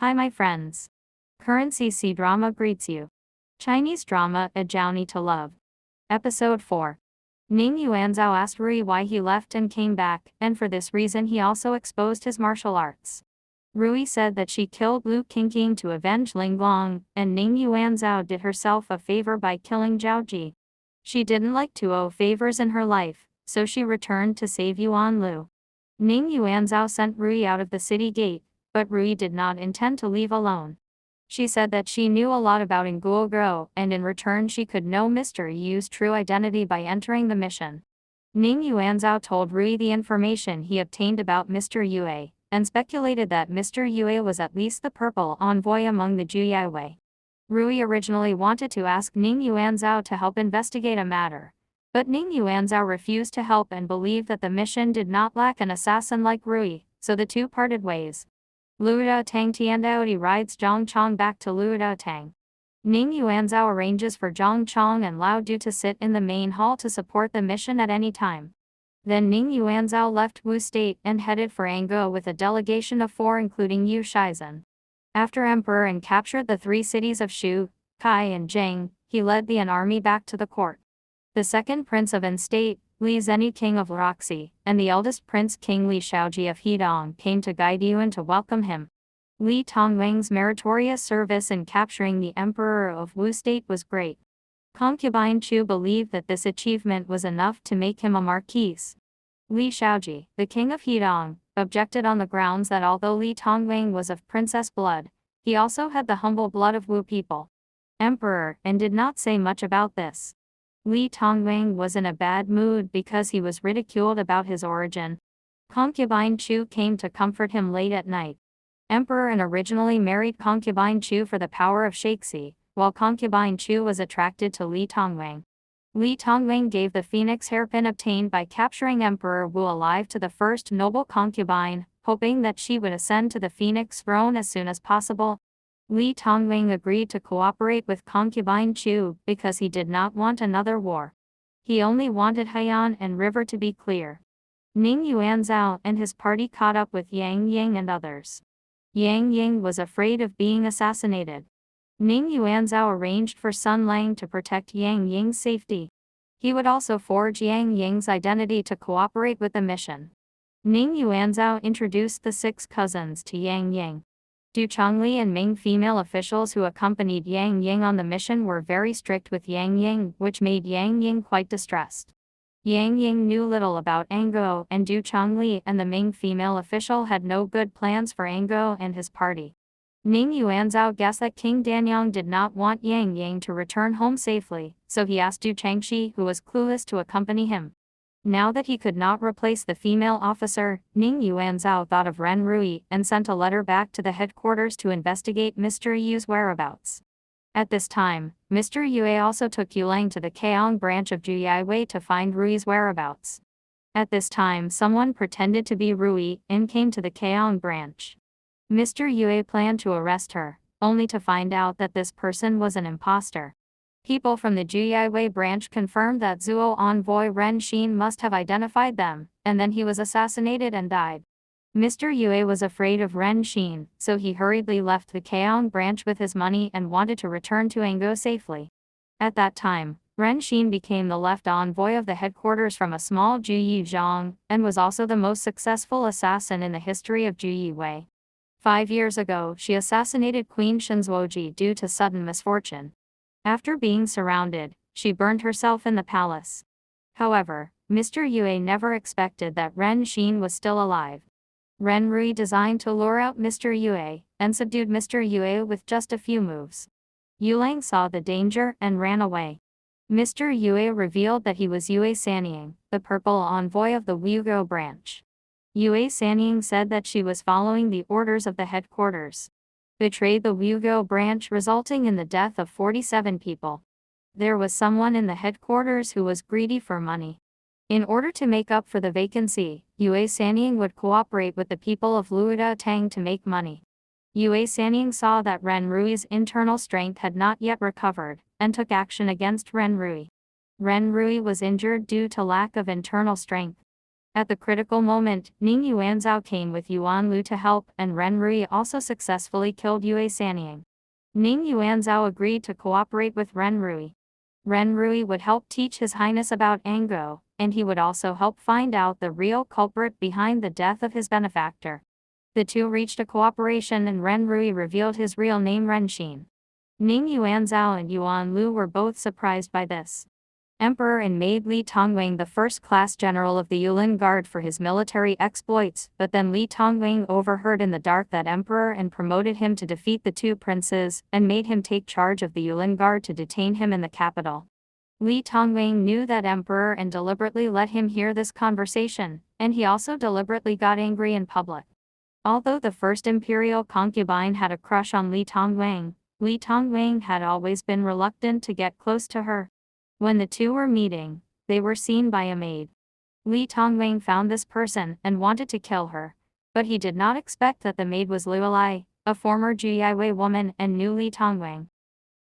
Hi my friends. Currency C-drama greets you. Chinese drama A Journey to Love. Episode 4. Ning Yuan Zhou asked Ruyi why he left and came back, and for this reason he also exposed his martial arts. Ruyi said that she killed Lu Qingqing to avenge Ling Long, and Ning Yuan Zhou did herself a favor by killing Zhao Ji. She didn't like to owe favors in her life, so she returned to save Yuan Lu. Ning Yuan Zhou sent Ruyi out of the city gate, but Ruyi did not intend to leave alone. She said that she knew a lot about Nguo, and in return she could know Mr. Yu's true identity by entering the mission. Ning Yuan Zhou told Ruyi the information he obtained about Mr. Yue, and speculated that Mr. Yue was at least the purple envoy among the Juyaiwei. Ruyi originally wanted to ask Ning Yuan Zhou to help investigate a matter, but Ning Yuan Zhou refused to help and believed that the mission did not lack an assassin like Ruyi, so the two parted ways. Luda Tang Tiandaodi rides Zhang Chong back to Luda Tang. Ning Yuan Zhou arranges for Zhang Chong and Lao Du to sit in the main hall to support the mission at any time. Then Ning Yuan Zhou left Wu State and headed for Anguo with a delegation of 4 including Yu Shi San. After Emperor and captured the 3 cities of Shu, Kai and Jing, he led the An army back to the court. The second prince of An state, Li Zhenyi king of Roxy, and the eldest prince King Li Shaoji of Hedong came to guide Yuan to welcome him. Li Tongwang's meritorious service in capturing the emperor of Wu State was great. Concubine Chu believed that this achievement was enough to make him a marquis. Li Shaoji, the king of Hedong, objected on the grounds that although Li Tongwang was of princess blood, he also had the humble blood of Wu people. Emperor, and did not say much about this. Li Tongwang was in a bad mood because he was ridiculed about his origin. Concubine Chu came to comfort him late at night. Emperor An originally married Concubine Chu for the power of Shaxi, while Concubine Chu was attracted to Li Tongwang. Li Tongwang gave the phoenix hairpin obtained by capturing Emperor Wu alive to the first noble concubine, hoping that she would ascend to the phoenix throne as soon as possible. Li Tongwang agreed to cooperate with Concubine Chu because he did not want another war. He only wanted Haiyan and River to be clear. Ning Yuan Zhou and his party caught up with Yang Ying and others. Yang Ying was afraid of being assassinated. Ning Yuan Zhou arranged for Sun Lang to protect Yang Ying's safety. He would also forge Yang Ying's identity to cooperate with the mission. Ning Yuan Zhou introduced the 6 cousins to Yang Ying. Du Chongli and Ming female officials who accompanied Yang Ying on the mission were very strict with Yang Ying, which made Yang Ying quite distressed. Yang Ying knew little about Anguo, and Du Chongli and the Ming female official had no good plans for Anguo and his party. Ning Yuan Zhou guessed that King Danyang did not want Yang Ying to return home safely, so he asked Du Changxi, who was clueless, to accompany him. Now that he could not replace the female officer, Ning Yuan Zhou thought of Ren Ru Yi and sent a letter back to the headquarters to investigate Mr. Yu's whereabouts. At this time, Mr. Yue also took Yulang to the Kaong branch of Juyaiwei to find Ruyi's whereabouts. At this time, someone pretended to be Ruyi and came to the Kaong branch. Mr. Yue planned to arrest her, only to find out that this person was an imposter. People from the Juyaiwei branch confirmed that Zuo envoy Ren Xin must have identified them, and then he was assassinated and died. Mr. Yue was afraid of Ren Xin, so he hurriedly left the Kaong branch with his money and wanted to return to Anguo safely. At that time, Ren Xin became the left envoy of the headquarters from a small Juyi Zhang, and was also the most successful assassin in the history of Juyaiwei. 5 years ago, she assassinated Queen Shenzuoji due to sudden misfortune. After being surrounded, she burned herself in the palace. However, Mr. Yue never expected that Ren Xin was still alive. Ren Ru Yi designed to lure out Mr. Yue, and subdued Mr. Yue with just a few moves. Yulang saw the danger and ran away. Mr. Yue revealed that he was Yue Sanying, the purple envoy of the Wuguo branch. Yue Sanying said that she was following the orders of the headquarters. Betrayed the Wuguo branch, resulting in the death of 47 people. There was someone in the headquarters who was greedy for money. In order to make up for the vacancy, Yue Sanying would cooperate with the people of Luda Tang to make money. Yue Sanying saw that Ren Ru Yi's internal strength had not yet recovered, and took action against Ren Ru Yi. Ren Ru Yi was injured due to lack of internal strength. At the critical moment, Ning Yuan Zhou came with Yuan Lu to help, and Ren Ru Yi also successfully killed Yue Sanying. Ning Yuan Zhou agreed to cooperate with Ren Ru Yi. Ren Ru Yi would help teach His Highness about Ango, and he would also help find out the real culprit behind the death of his benefactor. The two reached a cooperation, and Ren Ru Yi revealed his real name, Ren Xin. Ning Yuan Zhou and Yuan Lu were both surprised by this. Emperor and made Li Tongwang the first-class general of the Yulin Guard for his military exploits, but then Li Tongwang overheard in the dark that emperor and promoted him to defeat the two princes, and made him take charge of the Yulin Guard to detain him in the capital. Li Tongwang knew that emperor and deliberately let him hear this conversation, and he also deliberately got angry in public. Although the first imperial concubine had a crush on Li Tongwang had always been reluctant to get close to her. When the two were meeting, they were seen by a maid. Li Tongwang found this person and wanted to kill her, but he did not expect that the maid was Luolai, a former Juyiwei woman, and knew Li Tongwang.